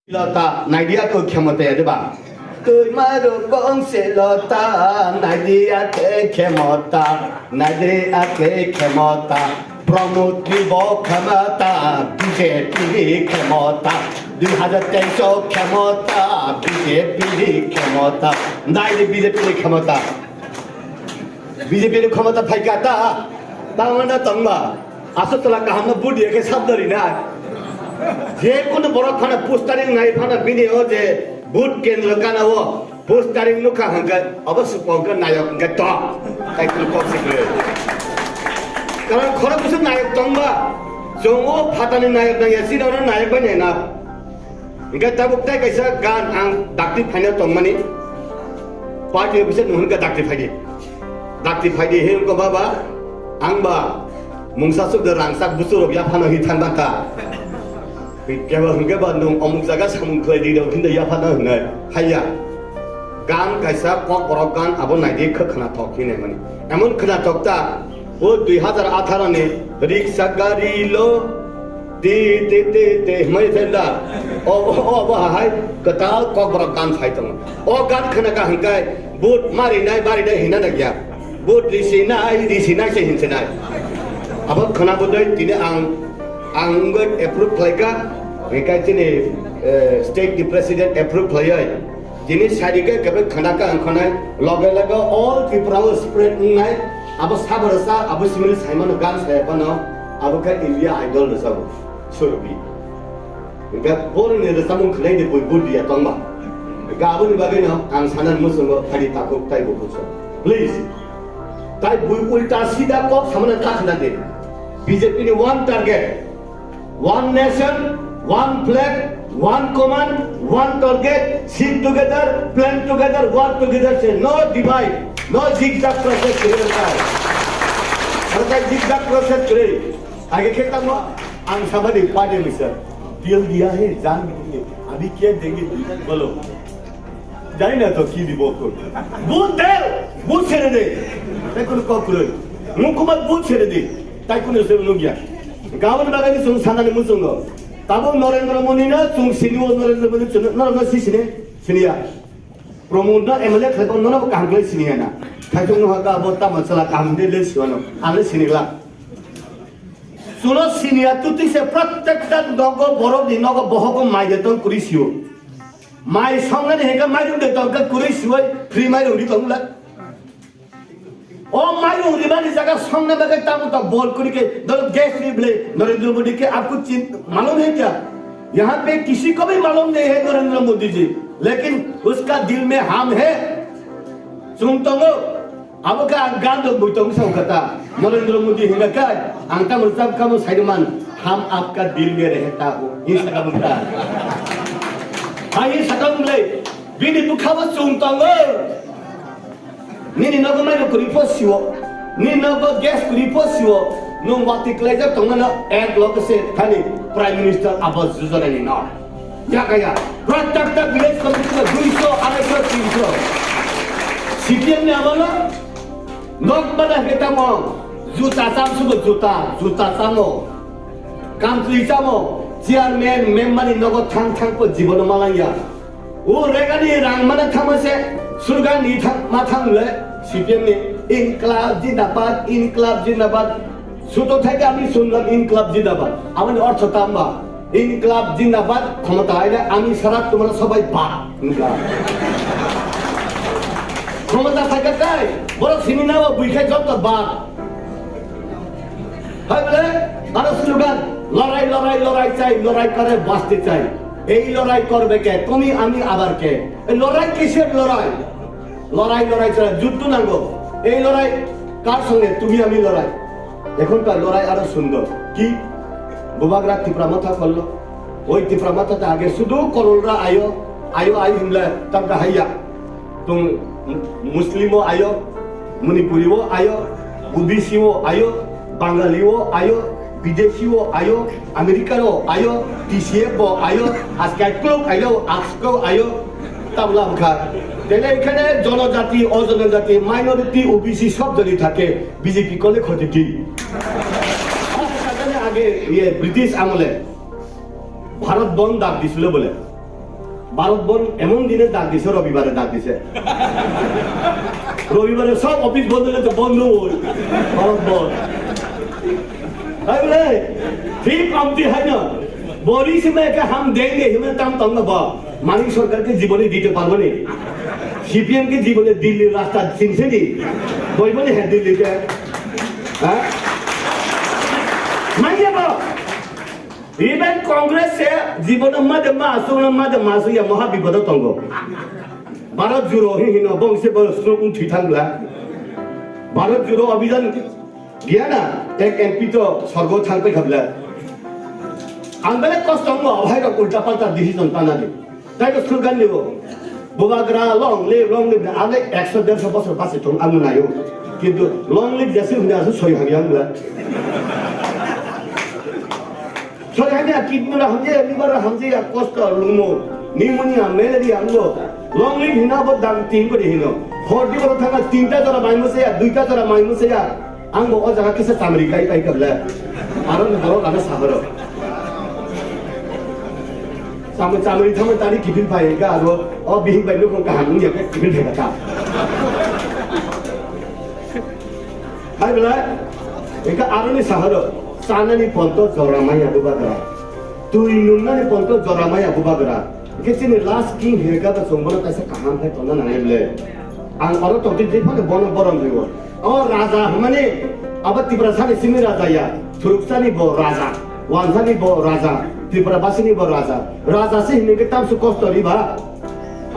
লতা নাইডিয়াকে ক্ষমতায় দেবা তোমার বংশীলতা নাইডিয়াকে ক্ষমতা নাইডিয়াকে ক্ষমতা প্রমোদ দিব ক্ষমতা বিজেপির ক্ষমতা 2023 ক্ষমতা বিজেপির ক্ষমতা নাইডি বিজেপির ক্ষমতা বিজেপির ক্ষমতা ফাইকাতা তাহলে তংবা আসতলা কাহাম বুড়িয়ে শব্দরি না যে কোনো বড় খানা পোস্টারিং নাই ফানা বিনিও যে ভোট কেন্দ্র কানাও পোস্টারিং নুকা হাঙ্গা অবশ্য পঙ্ক নায়ক হাঙ্গা ত তাই কোনো কক্সি করে কারণ খরা কিছু নায়ক তংবা জঙ্গো ফাটানি নায়ক নাঙ্গা সিনানো নায়ক বানে না ইনকা তাবুক তাই কাইসা গান আং ডাক্তি ফাইনা তংমানি পার্টি অফিসার নুনকা ডাক্তি ফাইদি হে উনকো বাবা आंबा मुंसा सुद रांगसाक बुसुरब या फानो हि थानबाता केबा हंगेबा नं अमुक जागा सामुं खैदि दो खिन्दा या फानो हनै हाया गान काइसा कक बरक गान आबो नाइदि खोखना थकिने माने एमन खोना थकता ओ 2018 नि रिक्सा गाड़ी लो ते मै फेंदा ओ हाय कता कक बरक गान फाइतंग ओ गान खोना का हंगाय बुट मारि नाय हिना ना गया बुट रिसिनाय से हिनसेनाय अब खना बुदै तिने आंगो एप्रुव खालायगा बेका तिने स्टेट दि प्रेसिडेंट एप्रुव खालाय जिनि सारिके केबे खनाका आंखनाय लगे लगे ऑल त्रिपुराव स्प्रेड नाय अब साबरसा अब सिमिल साइमन गान सायपनो अब का इंडिया आइडल रसाव सुरबि बेका बोरनि रसामुं खलाय दि बुदिया तंबा गाबोनि बागै न आं सानान मुसंगो फारि ताको ताइबो खुसो प्लीज ताई बुई उल्टा सीधा कब सामने काखना दे बीजेपी ने one target one nation one flag one command one target sit together plan together work together से no divide no zigzag process करे सरकार zigzag प्रोसेस करे आगे खेता में आं सामने पार्टी मिसर दिल दिया है जान देंगे अभी क्या देंगे बोलो जाई ना तो की दिबो को बुट ছেড়ে দে তাই কোনো ককুরে মুকুমাত বুট ছেড়ে দে তাই কোনো সেব নগিয়া গাবন বাগানি সুং সানানি মুসুঙ্গ তাবো নরেন্দ্র মোদি না সুং সিনিও নরেন্দ্র মোদি চুন নরনা সিসিনে সিনিয়া প্রমোদ না এমএলএ খাইবন ননা কাংলে সিনিয়া না খাইজং নহাকা বতা মছলা কামদে ले सिवानो आले सिनिला सुनो सिनिया तुतिसे प्रत्येकটা নগ বড় দিনগ বহগ মাইদেতন করিছিও माइ संगने हेगा माइरुं दे तंका कुरिसुय फ्री माइरुं दि तंगला ओ माइरुं रिबानी जगह संगने बगे तामु त बोल करी के दल गैस रिबले नरेंद्र मोदी के आपको मालूम है क्या यहाँ पे किसी को भी मालूम नहीं है नरेंद्र मोदी जी लेकिन उसका दिल में हम है सुनतंगो अब का गान दो बुतंग सौकता नरेंद्र मोदी हेगा का अंका मुस्तफ का साइडमान हम आपका दिल में रहता हूं ये सका बुता आये सदंगले बिनि बुखाबो सुंतंगो निनि नगो माइनो कुरिपोसियो नि नगो गैस कुरिपोसियो नं वाति क्लेजा तंगना एक लोकसे थानि प्राइम मिनिस्टर आवास योजना नि ना या गया प्रत्येक विलेज कमिटी 200 250 300 सीपीएम ने आमाला नोट बना हेता म जुता सामसुबो जुता सामो काम तुइसामो चेयरमैन मेम्बर नगो थांग को जीवन मालाया ओ रेगानी रांग माने थामसे सुरगानी थांग मा थांगले सीपीएम ने इनक्लाब जिंदाबाद सुतो थाके आमी सुनलाम इनक्लाब जिंदाबाद आमानि अर्थ ताम्बा इनक्लाब जिंदाबाद क्षमता आइले आमी सारा তোমরা সবাই বাদ ক্ষমতা থাকে তাই বড় সিমিনাও বুইখে যত বাদ হইলে আর স্লোগান লড়াই লড়াই লড়াই চাই লড়াই করে বাঁচতে চাই এই লড়াই করবে কে তুমি আমি আবার কে এই লড়াই কিসের লড়াই লড়াই ছাড়া যুদ্ধ নাগো এই লড়াই কার সঙ্গে তুমি আমি লড়াই এখনকার লড়াই আরো সুন্দর কি বুবাগরা ত্রিপুরা মাথা করলো ওই ত্রিপুরা মাথাতে আগে শুধু করলরা আয়ো হিমলা তামকা হাইয়া তুম মুসলিমও আয়ো মণিপুরিও আয়ো ওবিসিও আয়ো বাঙালিও আয়ো विदेशियों आयो अमेरिकानो आयो टीसीएफओ आयो आस्काइक्लो आयो आस्को आयो ताबला खा तेले এখানে জনজাতি অজনজাতি মাইনরিটি ওবিসি সব যদি থাকে বিজেপি কোলে ক্ষতি কি আগে ये ব্রিটিশ আমলে ভারত বন্ধ ডাক দিছিল বলে ভারত বন এমন দিনে ডাক দিছে রবিবারে ডাক দিছে রবিবারে সব অফিস বন্ধ হলে তো বন্ধ হল ভারত বন তাই বলে ফি কমতি হয় না বলি সীমাকে হাম দেंगे হিমে তাম তঙ্গ বা মানিক সরকারকে জীবনে দিতে পারবো না সিপিএম কে জীবনে দিল্লির রাস্তা চিনছে নি বলবো না হ্যাঁ দিল্লিতে হ্যাঁ মানিয়ে বা ইভেন কংগ্রেসে জীবনের মাঝে মাসু ইয়া মহা বিপদ তঙ্গ ভারত জুড়ো হিন বংশে বস্ত্র উঠি থাকলা ভারত জুড়ো অভিযান গিয়া না এক এমপি তো স্বর্গ থাকবে ভাবলা आं बेलेग कष्ट दङ भाइ र उल्टा पाल्टा डिसिजन पानाले दाइको स्लोगान दियो बुबाग्रा लङ लिभ आले 100-150 বছর বাঁচে তো आं नायो কিন্তু लङ लिभ जैसे हुँदा छ सही हामी आंला सही हामी किडनी र हमजे लिभर र हमजे कष्ट लुमो निमोनिया मेलेरिया आंगो लङ लिभ हिना ब दाम 3 করে हिनो हरदि बरो थाङा 3টা जरा माइमसे या 2টা जरा माइमसे या आंगो अ जगा केसे तामरिकाई पाइ गबला आरो नरो लाना साहरो sama camuri thama tari kipin pai ga ro o bihi bai lu kong ka han ya ke kipin thega ka hai bela eka aroni saharo sanani ponto joramaya bubagara tui nunna ni ponto joramaya bubagara ke chini last king hega da songbona kaisa kaham hai tona nang le ang oro to din phane bono borom digo o raja mane abati prasani simi raja ya thuruksani bo raja wansani bo raja Tripura बासिनी बर राजा से हिने के ताम सु कस्तरी भा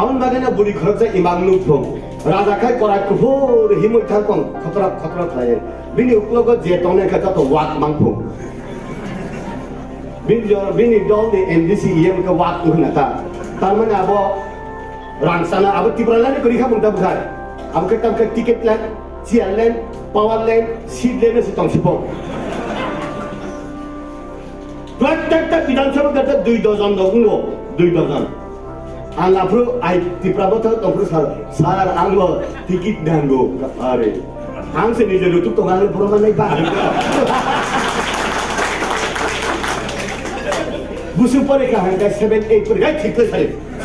आउन बागेना बुढी खरच इमाम नुफो राजा खाय करा कुफोर हिमु थाकं खतरा खाय बिनि उक्लोग जे तने खता तो वाक मांगफो बिनि दल दे एनडीसी एम के वाक हुनाता तारमाने अब रांसाना अब त्रिपुरा लाने करि खा बुंता बुखाय अब के तम के ticket line chair line power line seat line से तंसिपो प्रत्येकटा विधानसभा करता 2 डजन दंगो 2 डजन आं आफ्रो आइ त्रिपुराबो त तंफ्रो सार आंगो टिकट नांगो अरे आं से निजे रुतु तो गाले पुरो नै बा बुसु परीक्षा हंगा 7 8 परीक्षा ठीक छ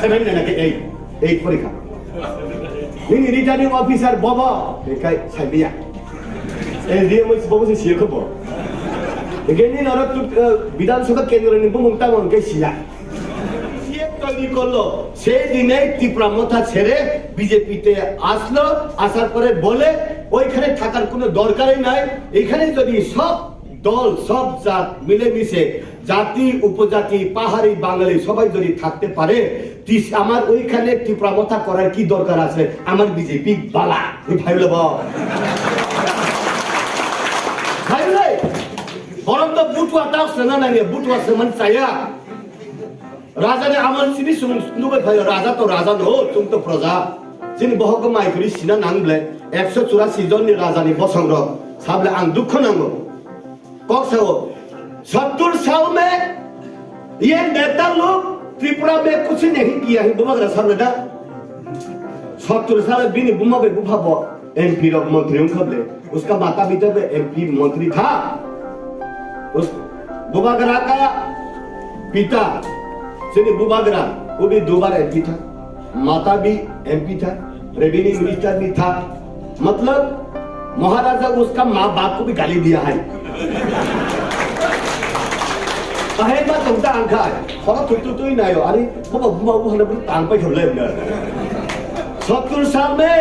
7 ना के 8 परीक्षा नि रिटर्निंग ऑफिसर बाबा एकाइ साबिया ए रिमस बाबा से सिखो बो এখানে নরক বিধানসভা কেন্দ্র নিব মুক্তা মনকে সিয়া সিয়ে তৈরি করলো সেই দিনে ত্রিপুরা মথা ছেড়ে বিজেপিতে আসলো আসার পরে বলে ওইখানে থাকার কোনো দরকারই নাই এখানে যদি সব দল সব জাত মিলেমিশে জাতি উপজাতি পাহাড়ি বাঙালি সবাই যদি থাকতে পারে আমার ওইখানে ত্রিপুরা মথা করার কি দরকার আছে আমার বিজেপি বালা ভাইলে বা ভাইলে orang tu butuh tahu senang ni butuh semen saya raja ni aman sini sungguh baik raja tu raja no tung tu praja sini bahwa kemai kuri sini nang ble 184 জন ni raja ni bosang ro sable ang dukh nango kok sao 70 साल में ये नेता लोग त्रिपुरा में कुछ नहीं किया है बुमा रसा ना 70 साल बिनी बुमा बे बुफा बो एमपी रो मंत्री खबले उसका माता पिता भी एमपी मंत्री था उस बुबागरा का पिता श्री बुबागरा वो भी 2 बार एमपी था माता भी एमपी था रेवेन्यू मिनिस्टर भी था मतलब महाराजा उसका माँ बाप को भी गाली दिया है अहे बात तुमता आंखा है खरा तो ही नहीं हो अरे बाबा बाबू हने पर तांग पे खबले 70 साल में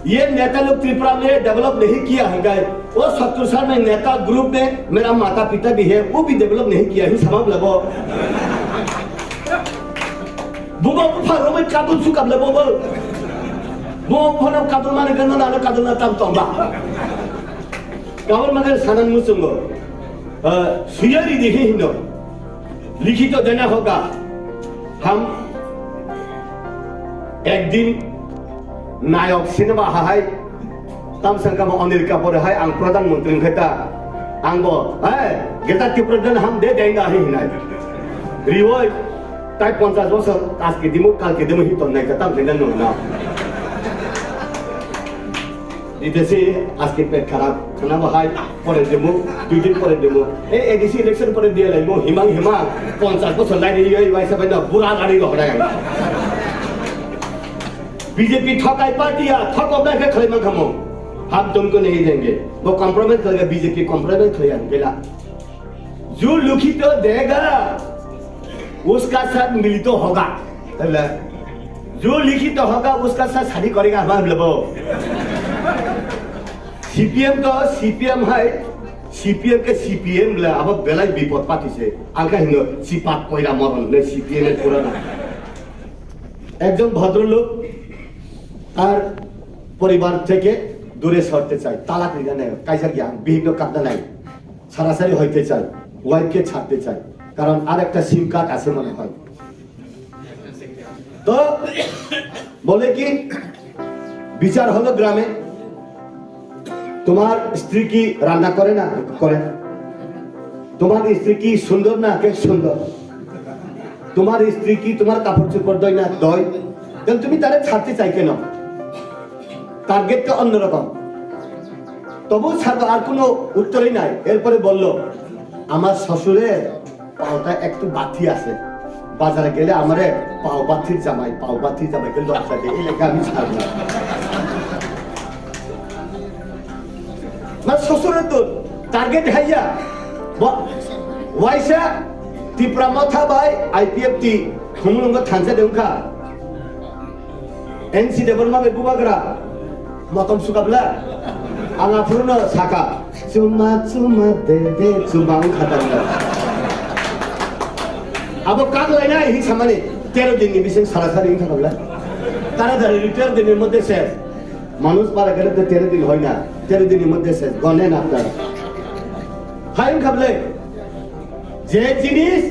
ये नेता लोग त्रिपुरा में डेवलप नहीं किया है वो 70 साल में नेता ग्रुप में मेरा माता पिता भी है वो भी डेवलप नहीं किया है समझ लगो बुबा फारो में काबुल सुकब लगो वो फनो काबुल माने गनो ना काबुल ना तम तंबा काबुल माने सानन मुसुंगो सुयरी देखी हिनो लिखित तो देना होगा हम एक दिन नायक सिनेमा हाय तम संका में अनिल कपूर हाय आं प्रधानमंत्री खेता आंगो है गेता त्रिपुरा हम दे देंगे ही ना रिवोय ताई 50 বছর आज के दिमो काल के दिमो ही तो नहीं कतम देना नो ना इधर आज के पेट खराब खाना बहाय परे दिमो 2 दिन परे दिमो ए एडीसी इलेक्शन परे दिया लाइमो हिमांग 50 বছর लाइन ये वाइस बना बुरा गाड़ी लहरा बीजेपी ठकाई पार्टियां ठकोबना के खले मंगमो हम तुमको नहीं देंगे वो कॉम्प्रोमाइज करेगा बीजेपी कॉम्प्रोमाइज करेगा जो लिखित तो देगा उसका साथ मिलित तो होगा जो लिखित तो होगा उसका साथ शादी करेगा हमारे लोग सीपीएम तो सीपीएम है सीपीएम के सीपीएम ले अब बेला विपद पार्टी से आंका हिंदो सीपात कोयरा मरन ले सीपीएम এর পুরানা একজন ভদ্রলোক আর পরিবার থেকে দূরে সরতে চায় তালাক নিতে নেয় কাইসা গিয়া বিভিন্ন কারণে নাই সারাসারি হইতে চায় ওয়াইফকে ছাড়তে চায় কারণ আর একটা সিম কার্ড আছে মনে হয় তো বলে কি বিচার হলো গ্রামে তোমার স্ত্রী কি রান্না করে না করে তোমার স্ত্রী কি সুন্দর না কে সুন্দর তোমার স্ত্রী কি তোমার কাপড় চোপড় দেয় না দয় তাহলে তুমি তারে ছাড়তে চাই কেন টার্গেটটা অন্যরকম তবু ছাড়বো আর কোনো উত্তরই নাই এরপরে বলল আমার শ্বশুরের পাওটা একটু বাথি আছে বাজারে গেলে আমারে পাও বাথির জামাইকে লজ্জা দিয়ে এই লেখা আমি ছাড়বো না শ্বশুরের তো টার্গেট হাইয়া ওয়াইসা টিপ্রামথা বাই আইপিএফ টি খুমলুঙ্গ থানসা দেউখা এনসি দেবর মাবে বুবাগরা মতম সুকাবলা আঙা ফুরনো সাকা চুমা চুমা দে দে চুমা খাতাঙ্গা আবো কাক লাইনা হি সামানে 13 দিন নিবিসেন সারাসারি থাকবলা তাড়াতাড়ি 13 দিনের মধ্যে শেষ মানুষ মারা গেলে তো 13 দিন হয় না 13 দিনের মধ্যে শেষ গনেন আপনারা হাইম খাবলে যে জিনিস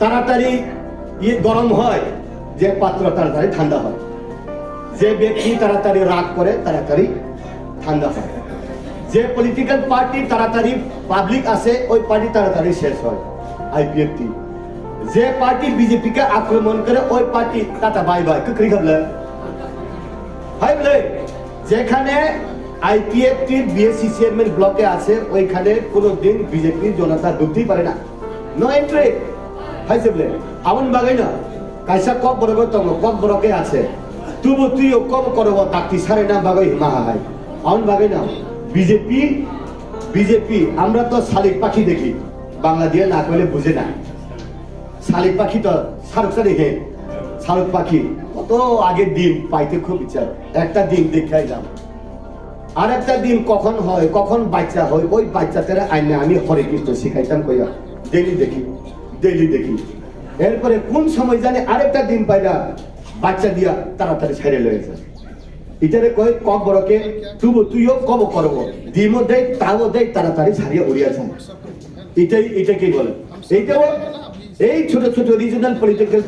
তাড়াতাড়ি গরম হয় যে পাত্র তাড়াতাড়ি ঠান্ডা হয় যে ব্যক্তি তাড়াতাড়ি রাগ করে তাড়াতাড়ি ঠান্ডা হয় যে পলিটিক্যাল পার্টি তাড়াতাড়ি পাবলিক আসে ওই পার্টি তাড়াতাড়ি শেষ হয় আইপিএফটি যে পার্টি বিজেপি কে আক্রমণ করে ওই party tata bye bye Khukri খাবলে হাই বলে যেখানে আইপিএফটি বিএসসি চেয়ারম্যান ব্লকে আছে ওইখানে কোনোদিন বিজেপি জনতা ঢুকতেই পারে না নো এন্ট্রি হাইছে বলে আমন বাগাই না কাইসা কব বড় কব বড়কে আছে তুবু তুইও কম করব তাকি সারে না বাগাই মাহাই আমন বাগাই না বিজেপি আমরা তো শালিক পাখি দেখি বাংলা দিয়ে না কইলে বুঝে না শালিক পাখি তো শাহরুখ দেখে শাহরুখ পাখি কত আগের ডিম পাইতে খুব ইচ্ছা একটা ডিম দেখাই যাম আর একটা ডিম কখন হয় কখন বাচ্চা হয় ওই বাচ্চাটারে আইনে আমি হরে কৃষ্ণ শিখাইতাম কইয়া ডেইলি দেখি এরপরে কোন সময় জানে আরেকটা ডিম পাইরা বাচ্চা দিয়া তাড়াতাড়ি ছেড়ে লয়েছে এটারে কই কব বড়কে তুইও কব করব ডিমও দেয় তাও দেয় তাড়াতাড়ি ছাড়িয়ে উড়িয়া যায় এটাকেই বলে এইটাও এই ছোট ছোট রিজনাল পলিটিক্যাল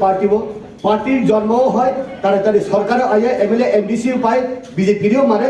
পার্টির জন্মও হয় তাড়াতাড়ি সরকারও আয় এমএলএ এমডিসিও পায় বিজেপিরও মারে